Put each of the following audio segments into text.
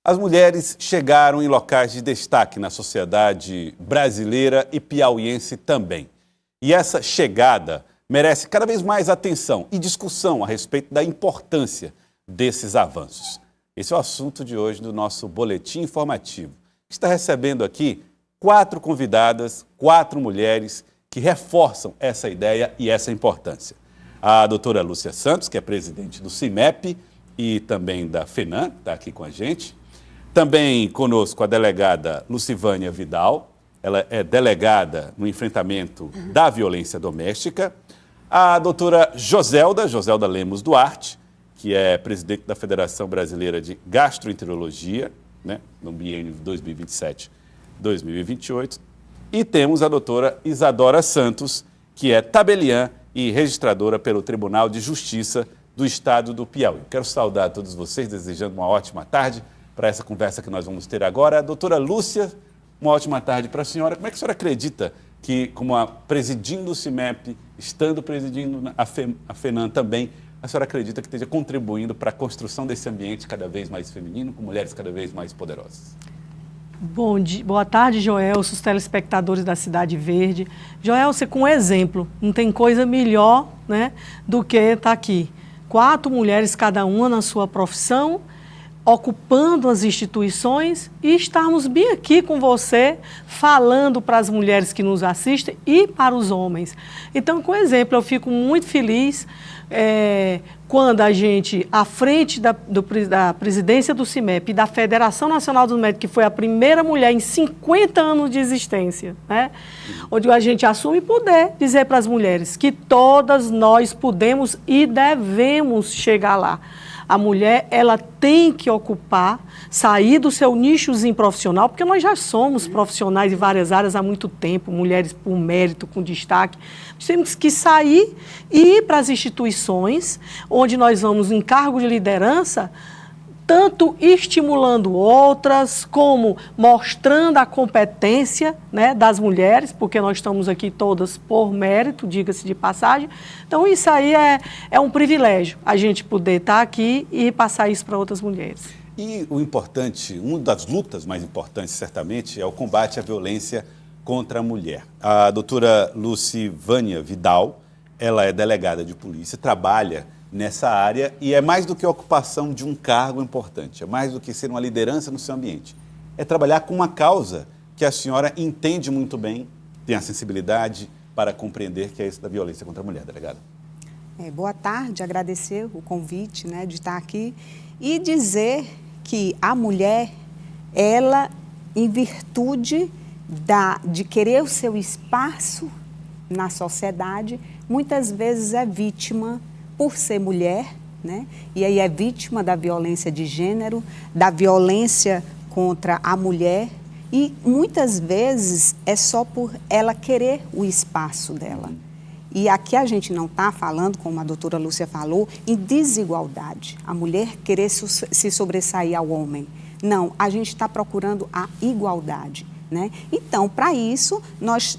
As mulheres chegaram em locais de destaque na sociedade brasileira e piauiense também. E essa chegada merece cada vez mais atenção e discussão a respeito da importância desses avanços. Esse é o assunto de hoje do nosso boletim informativo. Está recebendo aqui 4 convidadas, 4 mulheres que reforçam essa ideia e essa importância. A doutora Lúcia Santos, que é presidente do CIMEP e também da FENAM, está aqui com a gente. Também conosco a delegada Lucivânia Vidal, ela é delegada no enfrentamento da violência doméstica. A doutora Joselda Lemos Duarte, que é presidente da Federação Brasileira de Gastroenterologia, né, no biênio 2027-2028. E temos a doutora Isadora Santos, que é tabeliã e registradora pelo Tribunal de Justiça do Estado do Piauí. Quero saudar a todos vocês, desejando uma ótima tarde para essa conversa que nós vamos ter agora. A doutora Lúcia, uma ótima tarde para a senhora. Como é que a senhora acredita que, presidindo o CIMEP, estando presidindo a FENAM também, a senhora acredita que esteja contribuindo para a construção desse ambiente cada vez mais feminino, com mulheres cada vez mais poderosas? Boa tarde, Joelson, os telespectadores da Cidade Verde. Joelson, com exemplo, não tem coisa melhor, né, do que estar aqui. 4 mulheres, cada uma na sua profissão, ocupando as instituições e estarmos bem aqui com você, falando para as mulheres que nos assistem e para os homens. Então, com exemplo, eu fico muito feliz quando a gente, à frente da presidência do CIMEP e da Federação Nacional dos Médicos, que foi a primeira mulher em 50 anos de existência, né? Onde a gente assume poder dizer para as mulheres que todas nós podemos e devemos chegar lá. A mulher, ela tem que ocupar, sair do seu nichozinho profissional, porque nós já somos profissionais em várias áreas há muito tempo, mulheres por mérito, com destaque. Nós temos que sair e ir para as instituições, onde nós vamos em cargo de liderança, tanto estimulando outras, como mostrando a competência, né, das mulheres, porque nós estamos aqui todas por mérito, diga-se de passagem. Então, isso aí é um privilégio, a gente poder estar aqui e passar isso para outras mulheres. E o importante, uma das lutas mais importantes, certamente, é o combate à violência contra a mulher. A doutora Lucivânia Vidal, ela é delegada de polícia, trabalha nessa área e é mais do que a ocupação de um cargo importante, é mais do que ser uma liderança no seu ambiente. É trabalhar com uma causa que a senhora entende muito bem, tem a sensibilidade para compreender, que é isso da violência contra a mulher, delegada. Boa tarde, agradecer o convite, né, de estar aqui e dizer que a mulher, ela, em virtude de querer o seu espaço na sociedade, muitas vezes é vítima por ser mulher, né? E aí é vítima da violência de gênero, da violência contra a mulher e muitas vezes é só por ela querer o espaço dela. E aqui a gente não está falando, como a doutora Lúcia falou, em desigualdade, a mulher querer se sobressair ao homem. Não, a gente está procurando a igualdade, né? Então, para isso, nós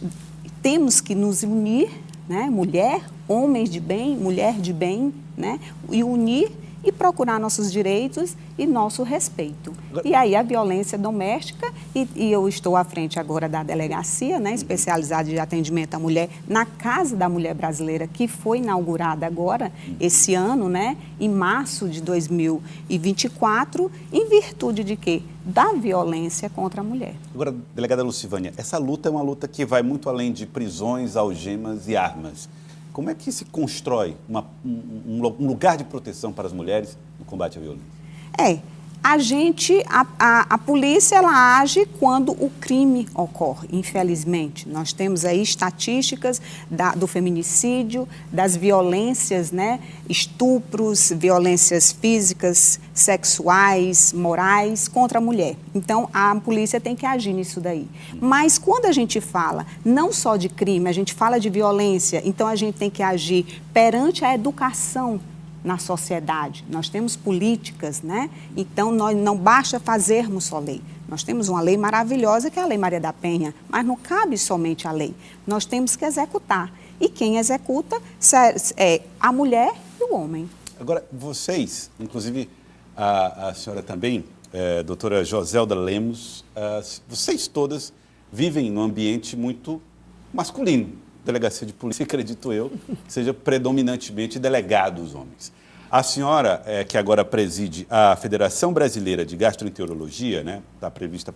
temos que nos unir, né? Mulher, homens de bem, mulher de bem, né? E unir e procurar nossos direitos e nosso respeito. E aí a violência doméstica, e eu estou à frente agora da delegacia, né, especializada de atendimento à mulher, na Casa da Mulher Brasileira, que foi inaugurada agora, esse ano, né, em março de 2024, em virtude de quê? Da violência contra a mulher. Agora, delegada Lucivânia, essa luta é uma luta que vai muito além de prisões, algemas e armas. Como é que se constrói um lugar de proteção para as mulheres no combate à violência? A polícia, ela age quando o crime ocorre, infelizmente. Nós temos aí estatísticas do feminicídio, das violências, né? Estupros, violências físicas, sexuais, morais contra a mulher. Então, a polícia tem que agir nisso daí. Mas quando a gente fala não só de crime, a gente fala de violência, então a gente tem que agir perante a educação na sociedade. Nós temos políticas, né? Então, nós não basta fazermos só lei. Nós temos uma lei maravilhosa, que é a Lei Maria da Penha, mas não cabe somente a lei. Nós temos que executar. E quem executa é a mulher e o homem. Agora, vocês, inclusive a senhora também doutora Joselda Lemos, vocês todas vivem num ambiente muito masculino. Delegacia de polícia, acredito eu, seja predominantemente delegados homens. A senhora, que agora preside a Federação Brasileira de Gastroenterologia, né, está prevista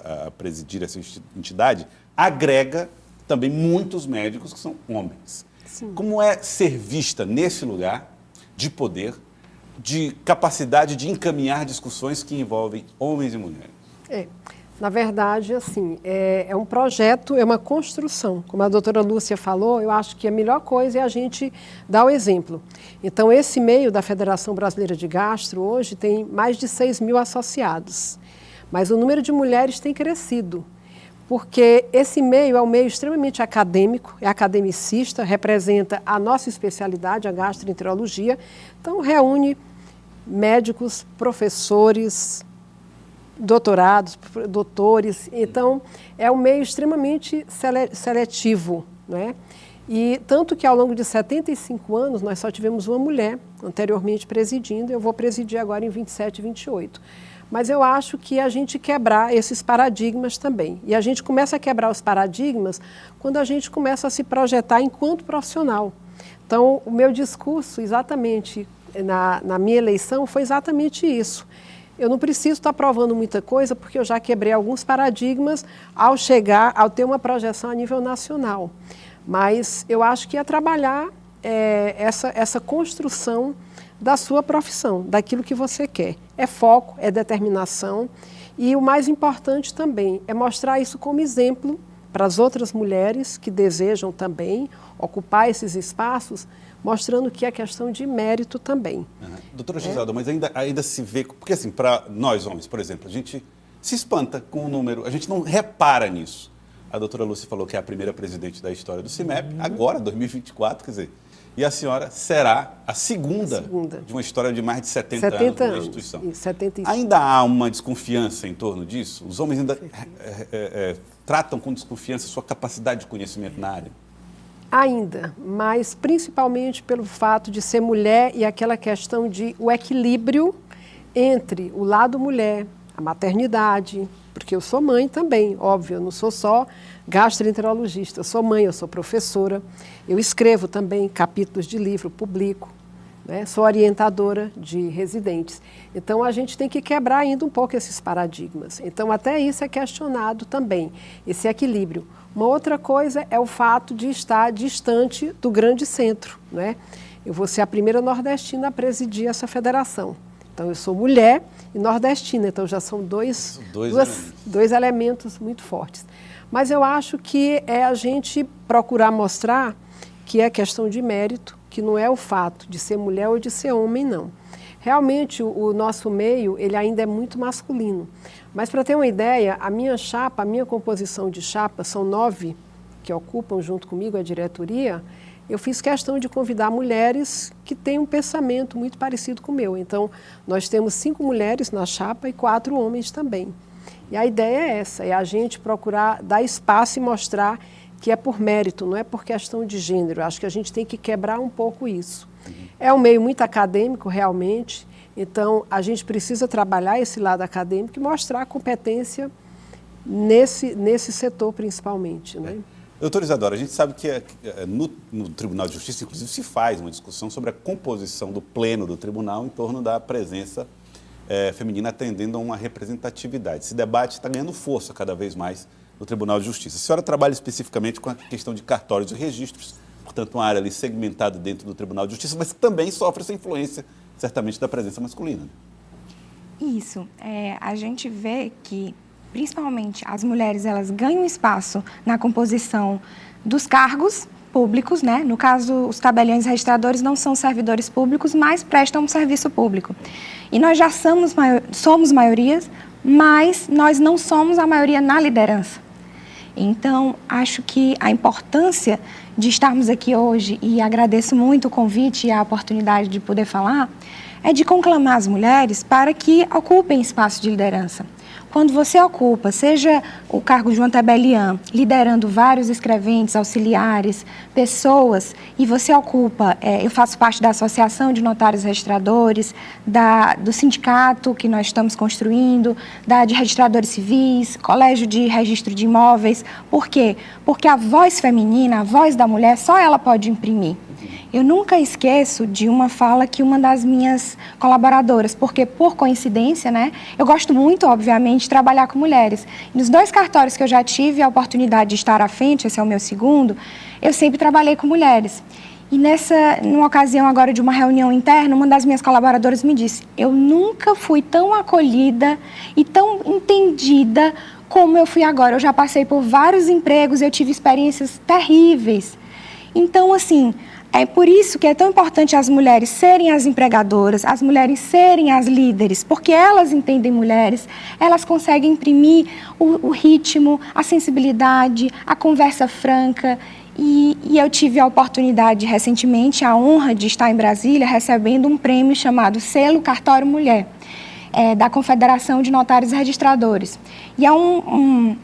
a presidir essa entidade, agrega também muitos médicos que são homens. Sim. Como é ser vista nesse lugar de poder, de capacidade de encaminhar discussões que envolvem homens e mulheres? Na verdade, assim, é um projeto, é uma construção. Como a doutora Lúcia falou, eu acho que a melhor coisa é a gente dar o exemplo. Então, esse meio da Federação Brasileira de Gastro hoje tem mais de 6 mil associados. Mas o número de mulheres tem crescido, porque esse meio é um meio extremamente acadêmico, é academicista, representa a nossa especialidade, a gastroenterologia. Então, reúne médicos, professores, doutorados, doutores. Então, é um meio extremamente seletivo, né? E tanto que ao longo de 75 anos, nós só tivemos uma mulher anteriormente presidindo, eu vou presidir agora em 27 e 28. Mas eu acho que a gente quebrar esses paradigmas também. E a gente começa a quebrar os paradigmas quando a gente começa a se projetar enquanto profissional. Então, o meu discurso, exatamente na minha eleição, foi exatamente isso. Eu não preciso estar provando muita coisa, porque eu já quebrei alguns paradigmas ao ter uma projeção a nível nacional. Mas eu acho que é trabalhar essa construção da sua profissão, daquilo que você quer. É foco, é determinação e o mais importante também é mostrar isso como exemplo para as outras mulheres que desejam também ocupar esses espaços, mostrando que é questão de mérito também. Doutora Giselda, mas ainda se vê... Porque assim, para nós homens, por exemplo, a gente se espanta com o número, a gente não repara nisso. A doutora Lúcia falou que é a primeira presidente da história do CIMEP, agora, 2024, quer dizer... E a senhora será a segunda de uma história de mais de 70 anos na instituição. 75. Ainda há uma desconfiança em torno disso? Os homens ainda tratam com desconfiança a sua capacidade de conhecimento na área? Ainda, mas principalmente pelo fato de ser mulher e aquela questão de o equilíbrio entre o lado mulher, a maternidade, porque eu sou mãe também, óbvio, eu não sou só gastroenterologista, eu sou mãe, eu sou professora, eu escrevo também capítulos de livro, publico, né? Sou orientadora de residentes. Então, a gente tem que quebrar ainda um pouco esses paradigmas. Então, até isso é questionado também, esse equilíbrio. Uma outra coisa é o fato de estar distante do grande centro, né? Eu vou ser a primeira nordestina a presidir essa federação. Então, eu sou mulher e nordestina, então já são dois elementos muito fortes. Mas eu acho que é a gente procurar mostrar que é questão de mérito, que não é o fato de ser mulher ou de ser homem, não. Realmente, o nosso meio, ele ainda é muito masculino. Mas, para ter uma ideia, a minha composição de chapa, são 9 que ocupam junto comigo a diretoria, eu fiz questão de convidar mulheres que têm um pensamento muito parecido com o meu. Então, nós temos 5 mulheres na chapa e 4 homens também. E a ideia é essa, é a gente procurar dar espaço e mostrar que é por mérito, não é por questão de gênero. Acho que a gente tem que quebrar um pouco isso. É um meio muito acadêmico, realmente, então a gente precisa trabalhar esse lado acadêmico e mostrar a competência nesse setor, principalmente, né? Doutora Isadora, a gente sabe que no Tribunal de Justiça, inclusive, se faz uma discussão sobre a composição do pleno do tribunal em torno da presença feminina atendendo a uma representatividade. Esse debate está ganhando força cada vez mais no Tribunal de Justiça. A senhora trabalha especificamente com a questão de cartórios e registros, portanto, uma área ali segmentada dentro do Tribunal de Justiça, mas que também sofre essa influência, certamente, da presença masculina. Isso. A gente vê que, principalmente, as mulheres elas ganham espaço na composição dos cargos públicos, né? No caso, os tabeliões registradores não são servidores públicos, mas prestam um serviço público. E nós já somos maiorias, mas nós não somos a maioria na liderança. Então, acho que a importância de estarmos aqui hoje, e agradeço muito o convite e a oportunidade de poder falar, é de conclamar as mulheres para que ocupem espaço de liderança. Quando você ocupa, seja o cargo de uma tabeliã, liderando vários escreventes, auxiliares, pessoas, e você ocupa, eu faço parte da Associação de Notários Registradores, do sindicato que nós estamos construindo, de registradores civis, colégio de registro de imóveis. Por quê? Porque a voz feminina, a voz da mulher, só ela pode imprimir. Eu nunca esqueço de uma fala que uma das minhas colaboradoras, porque por coincidência, né, eu gosto muito, obviamente, de trabalhar com mulheres. Nos 2 cartórios que eu já tive a oportunidade de estar à frente, esse é o meu segundo, eu sempre trabalhei com mulheres. E numa ocasião agora de uma reunião interna, uma das minhas colaboradoras me disse: eu nunca fui tão acolhida e tão entendida como eu fui agora. Eu já passei por vários empregos, eu tive experiências terríveis. Então, assim, é por isso que é tão importante as mulheres serem as empregadoras, as mulheres serem as líderes, porque elas entendem mulheres, elas conseguem imprimir o ritmo, a sensibilidade, a conversa franca. E eu tive a oportunidade, recentemente, a honra de estar em Brasília recebendo um prêmio chamado Selo Cartório Mulher, da Confederação de Notários e Registradores. E é um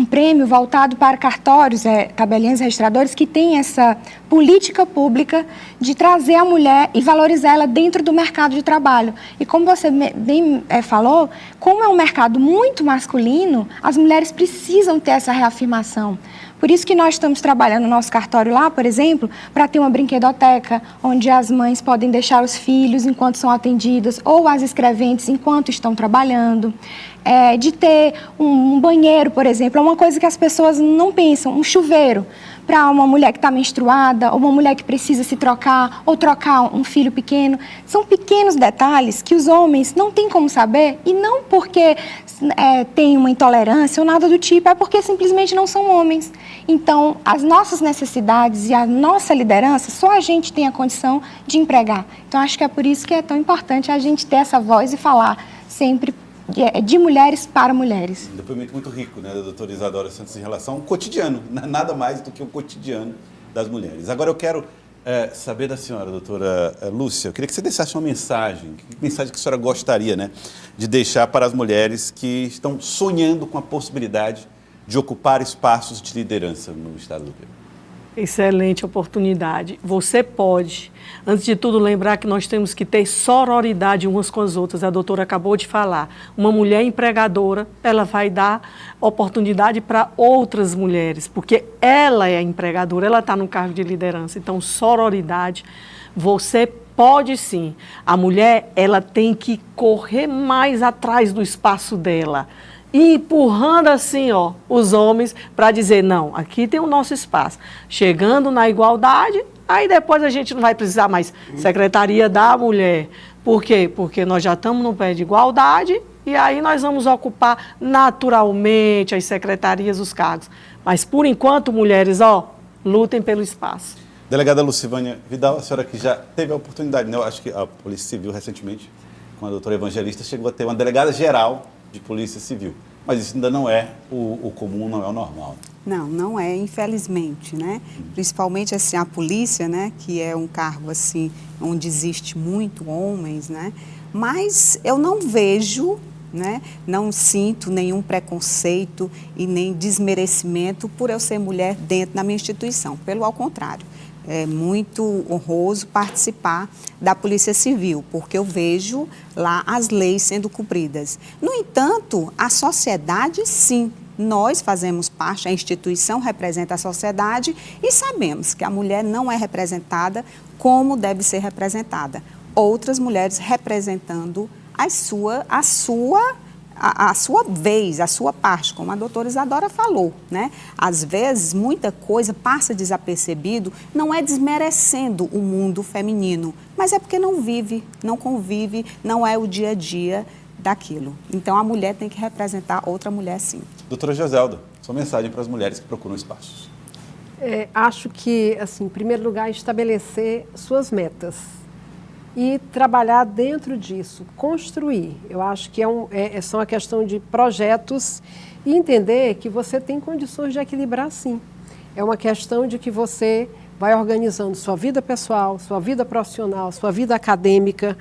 prêmio voltado para cartórios, tabeliães registradores, que tem essa política pública de trazer a mulher e valorizar ela dentro do mercado de trabalho. E como você bem falou, como é um mercado muito masculino, as mulheres precisam ter essa reafirmação. Por isso que nós estamos trabalhando no nosso cartório lá, por exemplo, para ter uma brinquedoteca, onde as mães podem deixar os filhos enquanto são atendidas, ou as escreventes enquanto estão trabalhando. De ter um banheiro, por exemplo, é uma coisa que as pessoas não pensam, um chuveiro para uma mulher que está menstruada, ou uma mulher que precisa se trocar, ou trocar um filho pequeno. São pequenos detalhes que os homens não têm como saber, e não porque tem uma intolerância ou nada do tipo, é porque simplesmente não são homens. Então, as nossas necessidades e a nossa liderança, só a gente tem a condição de empregar. Então, acho que é por isso que é tão importante a gente ter essa voz e falar sempre de mulheres para mulheres. Um depoimento muito rico, né, da doutora Isadora Santos, em relação ao cotidiano, nada mais do que o cotidiano das mulheres. Agora eu quero saber da senhora, doutora Lúcia, eu queria que você deixasse uma mensagem, que mensagem que a senhora gostaria, né, de deixar para as mulheres que estão sonhando com a possibilidade de ocupar espaços de liderança no estado do Rio. Excelente oportunidade. Você pode, antes de tudo, lembrar que nós temos que ter sororidade umas com as outras. A doutora acabou de falar. Uma mulher empregadora, ela vai dar oportunidade para outras mulheres, porque ela é a empregadora, ela está no cargo de liderança. Então, sororidade, você pode sim. A mulher, ela tem que correr mais atrás do espaço dela, e empurrando assim, os homens para dizer, não, aqui tem o nosso espaço. Chegando na igualdade, aí depois a gente não vai precisar mais Secretaria da Mulher. Por quê? Porque nós já estamos no pé de igualdade e aí nós vamos ocupar naturalmente as secretarias, os cargos. Mas, por enquanto, mulheres, lutem pelo espaço. Delegada Lucivânia Vidal, a senhora que já teve a oportunidade, né? Eu acho que a Polícia Civil, recentemente, com a doutora Evangelista, chegou a ter uma delegada geral de Polícia Civil. Mas isso ainda não é o comum, não é o normal. Não é, infelizmente, né? Principalmente, assim, a polícia, né? Que é um cargo, assim, onde existe muito homens, né? Mas eu não vejo, né? Não sinto nenhum preconceito e nem desmerecimento por eu ser mulher dentro da minha instituição. Pelo contrário. É muito honroso participar da Polícia Civil, porque eu vejo lá as leis sendo cumpridas. No entanto, a sociedade, sim, nós fazemos parte, a instituição representa a sociedade e sabemos que a mulher não é representada como deve ser representada. Outras mulheres representando a sua vez, a sua parte, como a doutora Isadora falou, né? Às vezes, muita coisa passa desapercebido, não é desmerecendo o mundo feminino, mas é porque não vive, não convive, não é o dia a dia daquilo. Então, a mulher tem que representar outra mulher, sim. Doutora Joselda, sua mensagem para as mulheres que procuram espaços. Acho que, assim, em primeiro lugar, estabelecer suas metas e trabalhar dentro disso, construir. Eu acho que é só uma questão de projetos e entender que você tem condições de equilibrar, sim. É uma questão de que você vai organizando sua vida pessoal, sua vida profissional, sua vida acadêmica,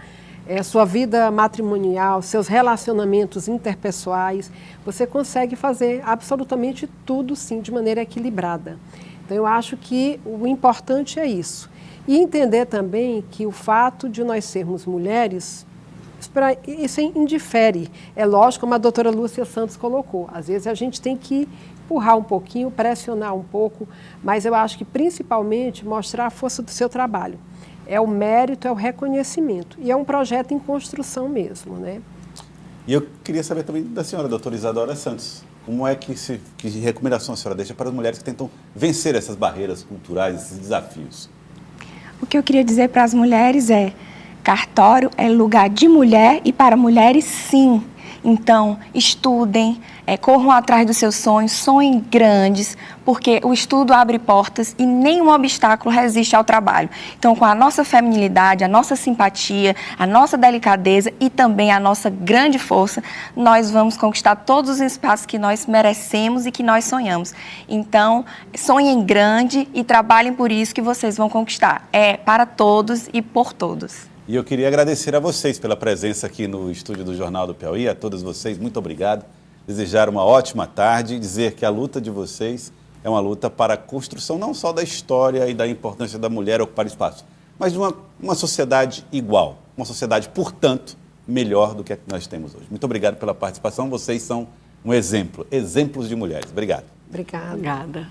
sua vida matrimonial, seus relacionamentos interpessoais, você consegue fazer absolutamente tudo, sim, de maneira equilibrada. Então, eu acho que o importante é isso. E entender também que o fato de nós sermos mulheres, isso indifere. É lógico, como a doutora Lúcia Santos colocou, às vezes a gente tem que empurrar um pouquinho, pressionar um pouco, mas eu acho que principalmente mostrar a força do seu trabalho. É o mérito, é o reconhecimento. E é um projeto em construção mesmo, né? E eu queria saber também da senhora, doutora Isadora Santos, como é que recomendação a senhora deixa para as mulheres que tentam vencer essas barreiras culturais, esses desafios? O que eu queria dizer para as mulheres é: cartório é lugar de mulher e para mulheres, sim. Então, estudem, corram atrás dos seus sonhos, sonhem grandes, porque o estudo abre portas e nenhum obstáculo resiste ao trabalho. Então, com a nossa feminilidade, a nossa simpatia, a nossa delicadeza e também a nossa grande força, nós vamos conquistar todos os espaços que nós merecemos e que nós sonhamos. Então, sonhem grande e trabalhem por isso que vocês vão conquistar. É para todos e por todos. E eu queria agradecer a vocês pela presença aqui no estúdio do Jornal do Piauí, a todas vocês, muito obrigado. Desejar uma ótima tarde e dizer que a luta de vocês é uma luta para a construção não só da história e da importância da mulher ocupar espaço, mas de uma sociedade igual, uma sociedade, portanto, melhor do que a que nós temos hoje. Muito obrigado pela participação, vocês são um exemplo, exemplos de mulheres. Obrigado. Obrigada. Obrigada.